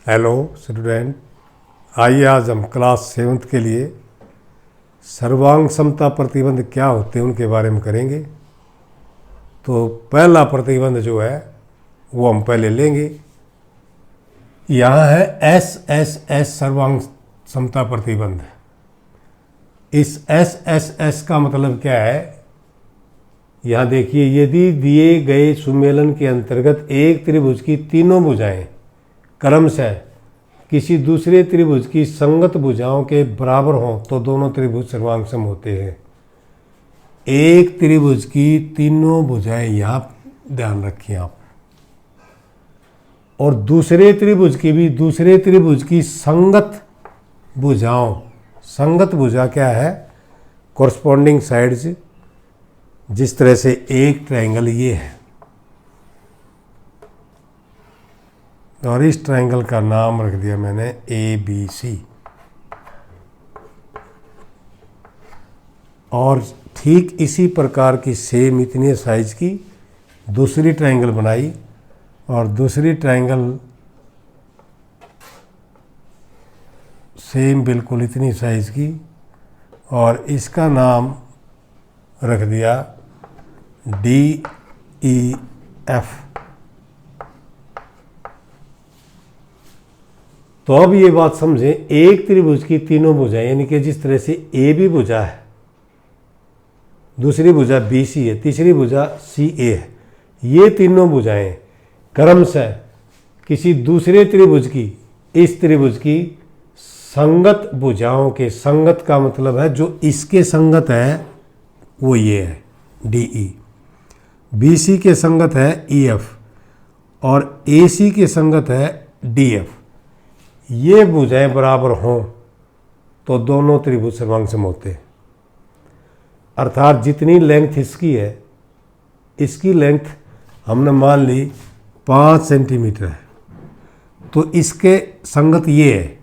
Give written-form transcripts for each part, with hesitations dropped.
Hello student, आइए आज हम क्लास 7th के लिए सर्वांग समता प्रतिबंध क्या होते हैं उनके बारे में करेंगे। तो पहला प्रतिबंध जो है वो हम पहले लेंगे। यहाँ है SSS सर्वांग समता प्रतिबंध। इस SSS का मतलब क्या है, यहाँ देखिए, यदि दिए गए सुमेलन के अंतर्गत एक त्रिभुज की तीनों भुजाएं क्रमशः किसी दूसरे त्रिभुज की संगत भुजाओं के बराबर हों तो दोनों त्रिभुज सर्वांग सम होते हैं। एक त्रिभुज की तीनों भुजाएं, यहाँ ध्यान रखिए आप, और दूसरे त्रिभुज की भी दूसरे त्रिभुज की संगत भुजाओं। संगत भुजा क्या है? Corresponding sides. जिस तरह से एक ट्रायंगल ये है और इस ट्रायंगल का नाम रख दिया मैंने ABC, और ठीक इसी प्रकार की सेम इतनी साइज की दूसरी ट्रायंगल बनाई और दूसरी ट्रायंगल सेम बिल्कुल इतनी साइज की और इसका नाम रख दिया DEF। तो अब ये बात समझें, एक त्रिभुज की तीनों भुजाएं, यानी कि जिस तरह से AB भुजा है, दूसरी भुजा BC है, तीसरी भुजा CA है, ये तीनों भुजाएं क्रमशः किसी दूसरे त्रिभुज की, इस त्रिभुज की संगत भुजाओं के, संगत का मतलब है जो इसके संगत है वो ये है DE, BC के संगत है EF और AC के संगत है DF। ये भुजाएं बराबर हों तो दोनों त्रिभुज सर्वांग सम होते हैं। अर्थात जितनी लेंथ इसकी है, इसकी लेंथ हमने मान ली 5 सेंटीमीटर है, तो इसके संगत ये है,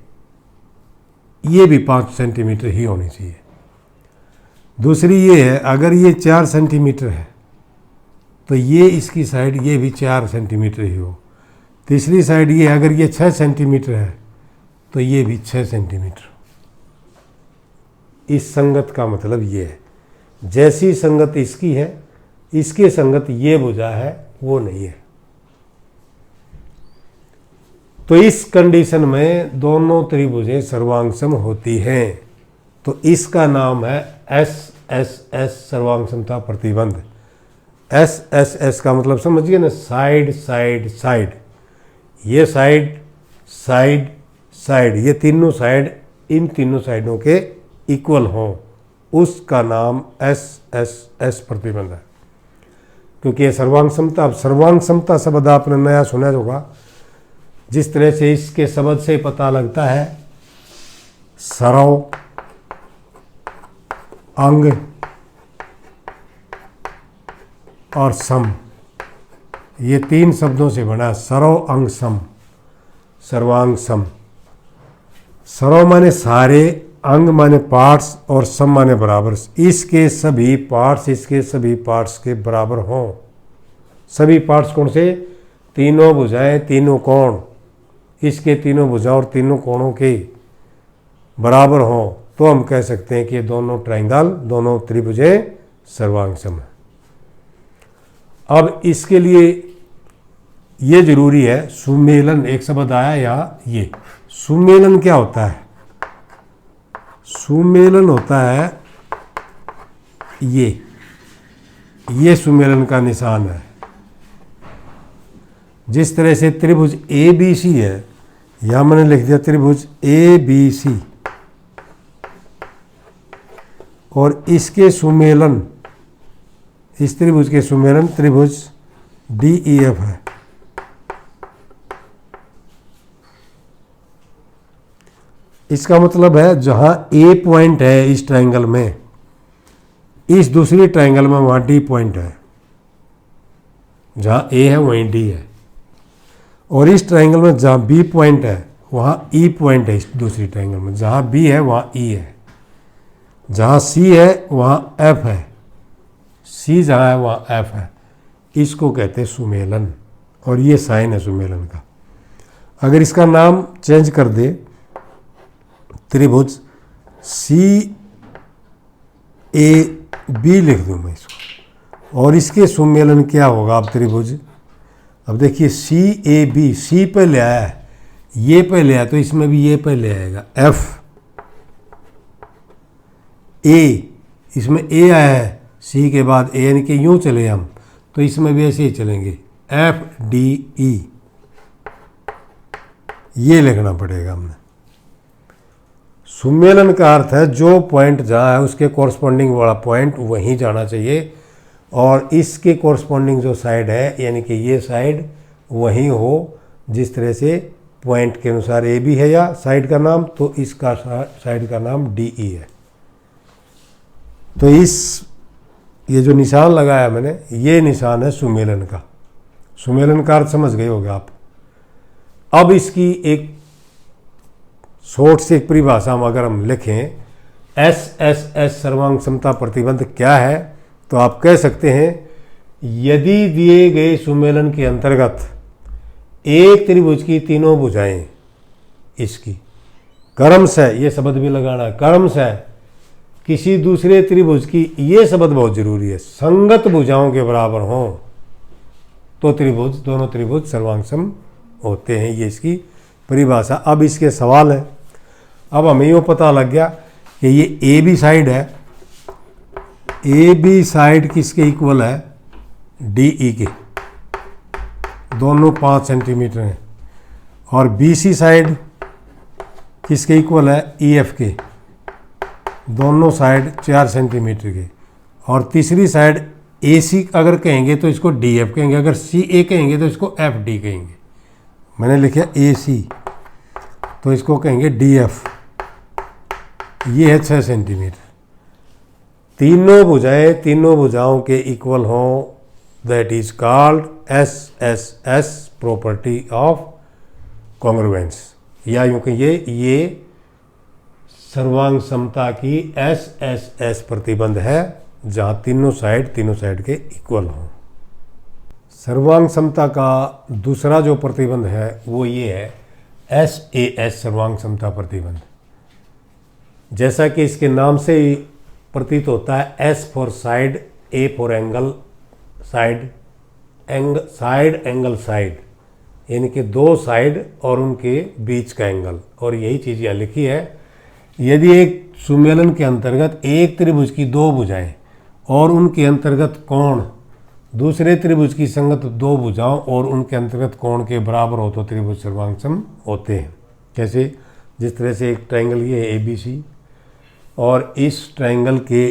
ये भी 5 सेंटीमीटर ही होनी चाहिए। दूसरी ये है, अगर ये 4 सेंटीमीटर है तो ये इसकी साइड ये भी 4 सेंटीमीटर ही हो। तीसरी साइड ये, अगर ये 6 सेंटीमीटर है तो ये भी 6 सेंटीमीटर। इस संगत का मतलब ये है, जैसी संगत इसकी है, इसके संगत ये भुजा है वो नहीं है। तो इस कंडीशन में दोनों त्रिभुजें सर्वांग सम होती हैं। तो इसका नाम है SSS सर्वांग समता प्रतिबंध। SSS का मतलब समझिए ना, साइड साइड साइड। ये साइड साइड साइड, ये तीनों साइड इन तीनों साइडों के इक्वल हों, उसका नाम SSS प्रतिबंध है। क्योंकि ये सर्वांग समता, अब सर्वांग समता शब्द आपने नया सुना होगा। जिस तरह से इसके शब्द से पता लगता है, सरव, अंग और सम, ये 3 शब्दों से बना। सरव, अंग, सम, सर्वांग सम। सरव माने सारे, अंग माने पार्ट्स और सम माने बराबर। इसके सभी पार्ट्स, इसके सभी पार्ट्स के बराबर हों। सभी पार्ट्स कौन से? तीनों भुजाएं, तीनों कोण, इसके तीनों भुजाओं और तीनों कोणों के बराबर हों तो हम कह सकते हैं कि ये दोनों ट्रायंगल, दोनों त्रिभुजें सर्वांग सम है। अब इसके लिए ये जरूरी है, सुमेलन एक शब्द आया यहाँ, ये सुमेलन क्या होता है? सुमेलन होता है ये सुमेलन का निशान है। जिस तरह से त्रिभुज ABC है, यहां मैंने लिख दिया त्रिभुज ABC, और इसके सुमेलन, इस त्रिभुज के सुमेलन त्रिभुज DEF है। इसका मतलब है जहां A पॉइंट है इस ट्रायंगल में, इस दूसरी ट्रायंगल में वहां D पॉइंट है। जहां A है वहीं D है, और इस ट्रायंगल में जहां B पॉइंट है वहां E पॉइंट है। इस दूसरी ट्रायंगल में जहां B है वहां E है, जहां C है वहां F है, C जहां है वहां F है। इसको कहते हैं सुमेलन, और ये साइन है सुमेलन का। अगर इसका नाम चेंज कर दे, त्रिभुज CAB लिख दूं मैं इसको, और इसके सुमेलन क्या होगा? अब त्रिभुज, अब देखिए CAB, C पे ले आया है, ये पे ले आया, तो इसमें भी ये पे ले आएगा। FA, इसमें A आया है, C के बाद A, यानी कि यूं चले हम, तो इसमें भी ऐसे ही चलेंगे। FDE, ये लिखना पड़ेगा हमने। सुमेलन का अर्थ है जो पॉइंट जहाँ है उसके कॉरस्पॉन्डिंग वाला पॉइंट वहीं जाना चाहिए, और इसके कॉरस्पॉन्डिंग जो साइड है, यानी कि ये साइड वहीं हो, जिस तरह से पॉइंट के अनुसार AB है या साइड का नाम, तो इसका साइड का नाम DE है। तो ये जो निशान लगाया मैंने, ये निशान है सुमेलन का। सुमेलन का अर्थ समझ गए होगे आप। अब इसकी एक शॉर्ट से एक परिभाषा में अगर हम लिखें, SSS सर्वांग समता प्रतिबंध क्या है, तो आप कह सकते हैं, यदि दिए गए सुमेलन के अंतर्गत एक त्रिभुज की तीनों भुजाएं इसकी क्रमशः, ये शब्द भी लगाना है, क्रमशः किसी दूसरे त्रिभुज की, ये शब्द बहुत जरूरी है, संगत भुजाओं के बराबर हों, तो त्रिभुज, दोनों त्रिभुज सर्वांगसम होते हैं। ये इसकी परिभाषा। अब इसके सवाल है। अब हमें ये पता लग गया कि ये AB साइड है, AB साइड किसके इक्वल है? DE के, दोनों 5 सेंटीमीटर हैं। और BC साइड किसके इक्वल है? EF के, दोनों साइड 4 सेंटीमीटर के। और तीसरी साइड AC अगर कहेंगे तो इसको DF कहेंगे, अगर CA कहेंगे तो इसको FD कहेंगे। मैंने लिखा AC, तो इसको कहेंगे DF। ये है 6 सेंटीमीटर। तीनों भुजाएं तीनों भुजाओं के इक्वल हों, that is called SSS property of congruence, या यूँ कहिए ये सर्वांग समता की SSS प्रतिबंध है, जहाँ तीनों साइड के इक्वल हों। सर्वांग समता का दूसरा जो प्रतिबंध है वो ये है SAS सर्वांग समता प्रतिबंध। जैसा कि इसके नाम से ही प्रतीत होता है, S for side, A for angle, side angle side, यानी कि दो साइड और उनके बीच का एंगल। और यही चीज़ यहाँ लिखी है, यदि एक सुमेलन के अंतर्गत एक त्रिभुज की दो भुजाएं और उनके अंतर्गत कोण दूसरे त्रिभुज की संगत दो भुजाओं और उनके अंतर्गत कोण के बराबर हो तो त्रिभुज सर्वांगसम होते हैं। कैसे? जिस तरह से एक ट्रायंगल ये है ABC, और इस ट्रायंगल के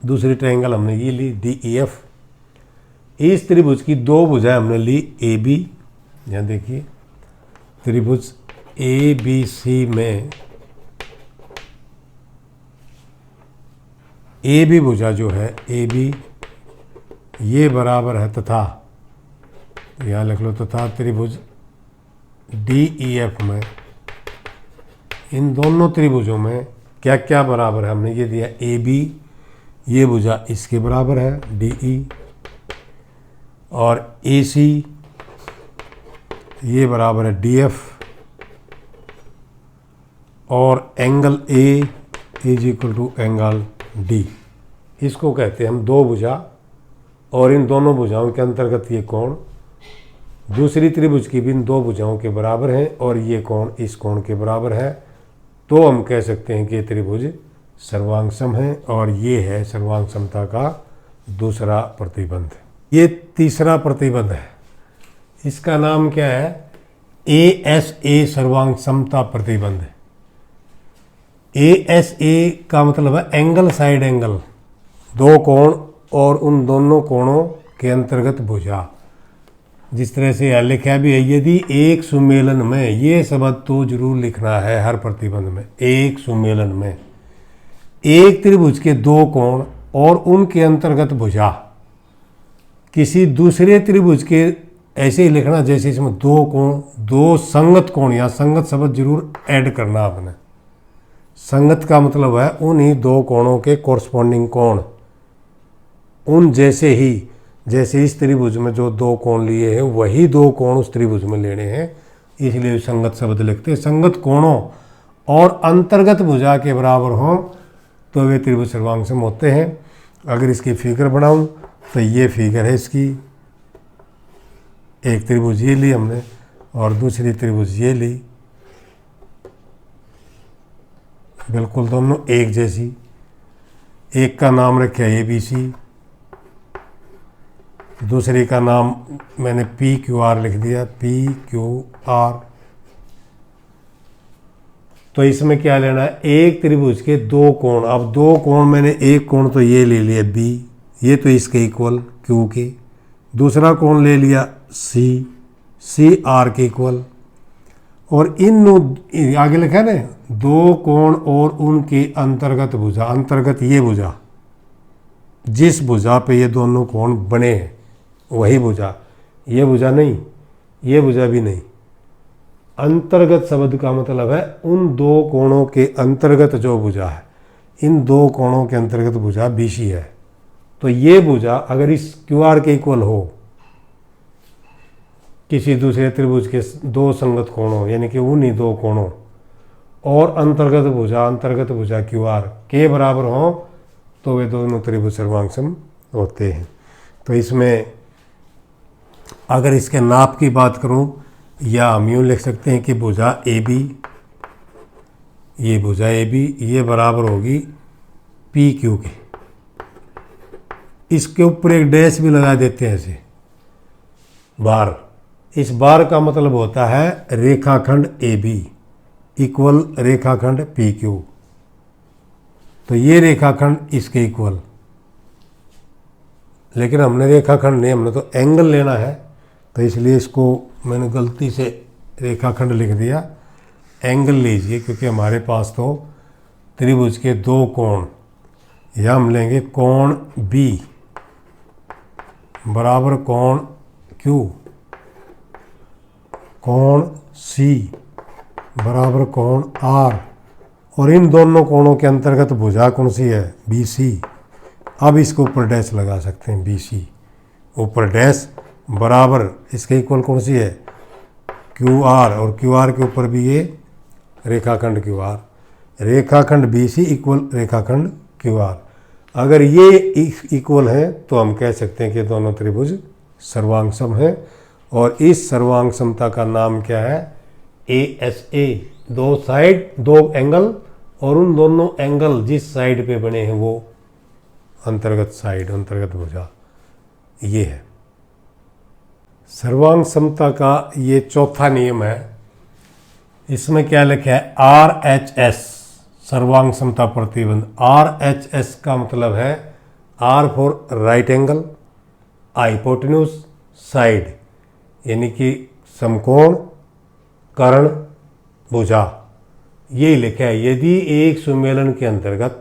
दूसरी ट्रायंगल हमने ये ली DEF। इस त्रिभुज की दो भुजाएं हमने ली AB। यहाँ देखिए त्रिभुज ABC में AB भुजा जो है AB, ये बराबर है तथा, यहाँ लिख लो, तथा त्रिभुज DEF में इन दोनों त्रिभुजों में क्या क्या बराबर है, हमने ये दिया AB, ये भुजा इसके बराबर है DE, और AC ये बराबर है DF, और angle A is equal to angle D। इसको कहते हैं हम दो भुजा, और इन दोनों भुजाओं के अंतर्गत ये कोण दूसरी त्रिभुज की भी इन दो भुजाओं के बराबर है, और ये कोण इस कोण के बराबर है, तो हम कह सकते हैं कि त्रिभुज सर्वांगसम है। और ये है सर्वांग समता का दूसरा प्रतिबंध। ये तीसरा प्रतिबंध है, इसका नाम क्या है? ASA सर्वांग समता प्रतिबंध। ASA का मतलब है एंगल साइड एंगल, दो कोण और उन दोनों कोणों के अंतर्गत भुजा। जिस तरह से लिखा भी है, यदि एक सुमेलन में, ये शब्द तो जरूर लिखना है हर प्रतिबंध में, एक सुमेलन में एक त्रिभुज के दो कोण और उनके अंतर्गत भुजा किसी दूसरे त्रिभुज के, ऐसे ही लिखना जैसे इसमें दो कोण, दो संगत कोण, या संगत शब्द जरूर ऐड करना आपने। संगत का मतलब है उन्हीं दो कोणों के कॉरस्पॉन्डिंग कोण, उन जैसे ही, जैसे इस त्रिभुज में जो दो कोण लिए हैं वही दो कोण उस त्रिभुज में लेने हैं, इसलिए संगत शब्द लिखते हैं। संगत कोणों और अंतर्गत भुजा के बराबर हों तो वे त्रिभुज सर्वांगसम होते हैं। अगर इसकी फिगर बनाऊं तो ये फिगर है इसकी, एक त्रिभुज ये ली हमने और दूसरी त्रिभुज ये ली, बिल्कुल दोनों एक जैसी। एक का नाम रखा ABC, दूसरे का नाम मैंने PQR लिख दिया, PQR। तो इसमें क्या लेना है, एक त्रिभुज के दो कोण। अब दो कोण मैंने एक कोण तो ये ले लिया B, ये तो इसके इक्वल Q के, दूसरा कोण ले लिया C R के इक्वल, और इन आगे लिखा है ना दो कोण और उनके अंतर्गत भुजा। अंतर्गत ये भुजा, जिस भुजा पे ये दोनों कोण बने हैं वही भुजा, ये भुजा नहीं, ये भुजा भी नहीं। अंतर्गत शब्द का मतलब है उन दो कोणों के अंतर्गत जो भुजा है, इन दो कोणों के अंतर्गत भुजा BC है। तो ये भुजा अगर इस QR के इक्वल हो, किसी दूसरे त्रिभुज के दो संगत कोणों यानी कि उन्हीं दो कोणों और अंतर्गत भुजा QR के बराबर हो तो वे दोनों त्रिभुज सर्वांगसम होते हैं। तो इसमें अगर इसके नाप की बात करूं, या हम यूँ लिख सकते हैं कि भुजा AB, ये भुजा AB ये बराबर होगी PQ के। इसके ऊपर एक डैश भी लगा देते हैं ऐसे बार। इस बार का मतलब होता है रेखाखंड AB इक्वल रेखाखंड PQ। तो ये रेखाखंड इसके इक्वल, लेकिन हमने रेखाखंड नहीं, हमने तो एंगल लेना है, तो इसलिए इसको मैंने गलती से रेखाखंड लिख दिया। एंगल लीजिए क्योंकि हमारे पास तो त्रिभुज के दो कोण, या हम लेंगे कोण B बराबर कोण Q, कोण C बराबर कोण R, और इन दोनों कोणों के अंतर्गत भुजा कौन सी है, BC। अब इसके ऊपर डैश लगा सकते हैं, BC ऊपर डैश बराबर इसके इक्वल कौन सी है, QR, और QR के ऊपर भी ये रेखाखंड QR, रेखाखंड BC इक्वल रेखाखंड QR। अगर ये इक्वल है तो हम कह सकते हैं कि दोनों त्रिभुज सर्वांगसम हैं। और इस सर्वांगसमता का नाम क्या है, ASA, दो साइड दो एंगल, और उन दोनों एंगल जिस साइड पे बने हैं वो अंतर्गत साइड, अंतर्गत भुजा, ये है सर्वांग समता का। ये चौथा नियम है। इसमें क्या लिखा है, RHS सर्वांग समता प्रतिबंध। RHS का मतलब है R for right angle, hypotenuse, side, यानी कि समकोण, कर्ण, भुजा, ये लिखा है। यदि एक सुमेलन के अंतर्गत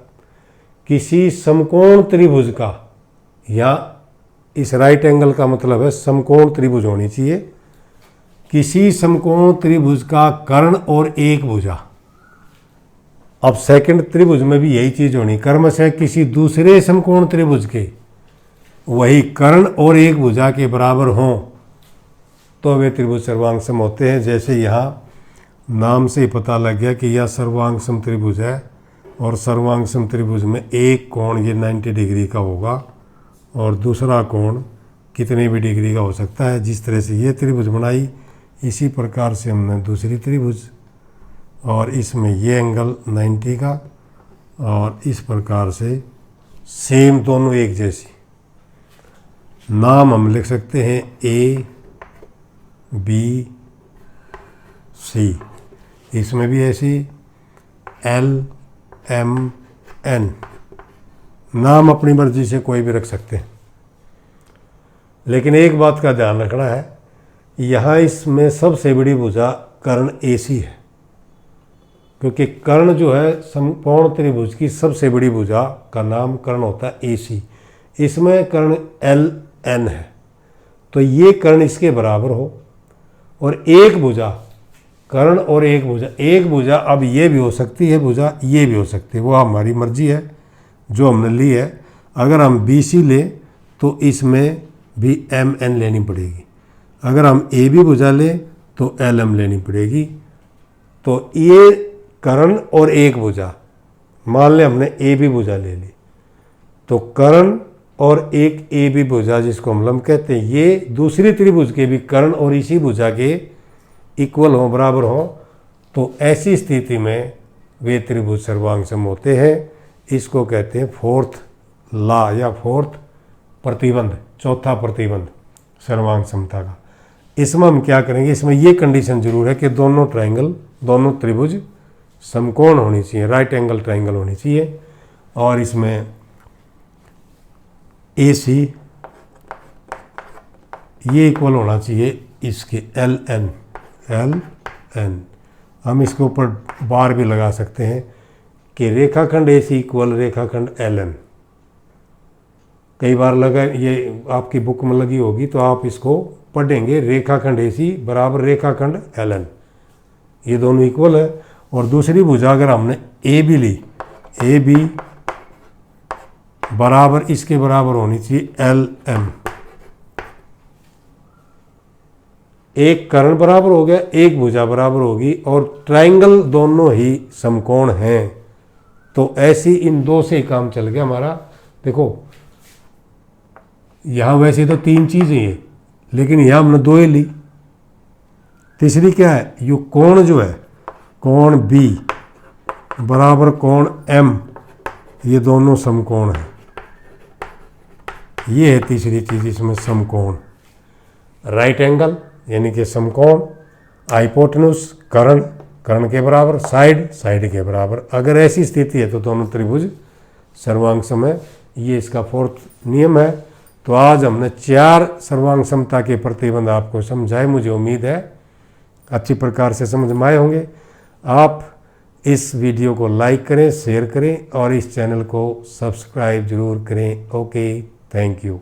किसी समकोण त्रिभुज का, या इस राइट एंगल का मतलब है समकोण त्रिभुज होनी चाहिए, किसी समकोण त्रिभुज का कर्ण और एक भुजा। अब सेकंड त्रिभुज में भी यही चीज होनी, कर्मशः किसी दूसरे समकोण त्रिभुज के वही कर्ण और एक भुजा के बराबर हों तो वे त्रिभुज सर्वांगसम होते हैं। जैसे यहाँ नाम से ही पता लग गया कि यह सर्वांगसम त्रिभुज है, और सर्वांगसम त्रिभुज में एक कोण ये 90 डिग्री का होगा और दूसरा कोण कितने भी डिग्री का हो सकता है। जिस तरह से ये त्रिभुज बनाई, इसी प्रकार से हमने दूसरी त्रिभुज, और इसमें ये एंगल 90 का, और इस प्रकार से सेम दोनों एक जैसी। नाम हम लिख सकते हैं A B C, इसमें भी ऐसी L M N, नाम अपनी मर्जी से कोई भी रख सकते हैं। लेकिन एक बात का ध्यान रखना है, यहाँ इसमें सबसे बड़ी भुजा कर्ण AC है, क्योंकि कर्ण जो है समकोण त्रिभुज की सबसे बड़ी भुजा का नाम कर्ण होता है AC। इसमें कर्ण LN है, तो ये कर्ण इसके बराबर हो, और एक भुजा कर्ण और एक भुजा, एक भुजा अब ये भी हो सकती है भुजा, ये भी हो सकती है, वो हमारी मर्जी है जो हमने ली है। अगर हम BC लें तो इसमें भी MN लेनी पड़ेगी। अगर हम AB भुजा लें तो LM लेनी पड़ेगी। तो ये कर्ण और एक भुजा, मान लें हमने AB भुजा ले ली, तो कर्ण और एक AB भुजा जिसको हम लंब कहते हैं, ये दूसरी त्रिभुज के भी कर्ण और इसी भुजा के इक्वल हो, बराबर हो, तो ऐसी स्थिति में वे त्रिभुज सर्वांग सम होते हैं। इसको कहते हैं फोर्थ लॉ या फोर्थ प्रतिबंध, चौथा प्रतिबंध सर्वांग समता का। इसमें हम क्या करेंगे, इसमें ये कंडीशन जरूर है कि दोनों ट्रायंगल, दोनों त्रिभुज समकोण होनी चाहिए, राइट एंगल ट्रायंगल होनी चाहिए। और इसमें AC ये इक्वल होना चाहिए इसके LN। हम इसके ऊपर बार भी लगा सकते हैं कि रेखाखंड AC इक्वल रेखाखंड LN। कई बार लगा, ये आपकी बुक में लगी होगी तो आप इसको पढ़ेंगे, रेखाखंड AC बराबर रेखाखंड LN, ये दोनों इक्वल है। और दूसरी भुजा अगर हमने AB ली, AB बराबर इसके बराबर होनी चाहिए LM। एक कर्ण बराबर हो गया, एक भुजा बराबर होगी, और ट्रायंगल दोनों ही समकोण हैं, तो ऐसी इन दो से ही काम चल गया हमारा। देखो यहां वैसे तो तीन चीजें हैं, लेकिन यहां हमने दो ही ली। तीसरी क्या है, ये कोण जो है, कोण B बराबर कोण M, ये दोनों समकोण हैं। ये है तीसरी चीज इसमें, समकोण। राइट एंगल यानी कि समकोण, हाइपोटेन्यूज कर्ण, कर्ण के बराबर, साइड, साइड के बराबर। अगर ऐसी स्थिति है तो दोनों त्रिभुज सर्वांग सम है। ये इसका फोर्थ नियम है। तो आज हमने 4 सर्वांग समता के प्रतिबंध आपको समझाए। मुझे उम्मीद है अच्छी प्रकार से समझ में आए होंगे। आप इस वीडियो को लाइक करें, शेयर करें और इस चैनल को सब्सक्राइब जरूर करें। Okay, thank you.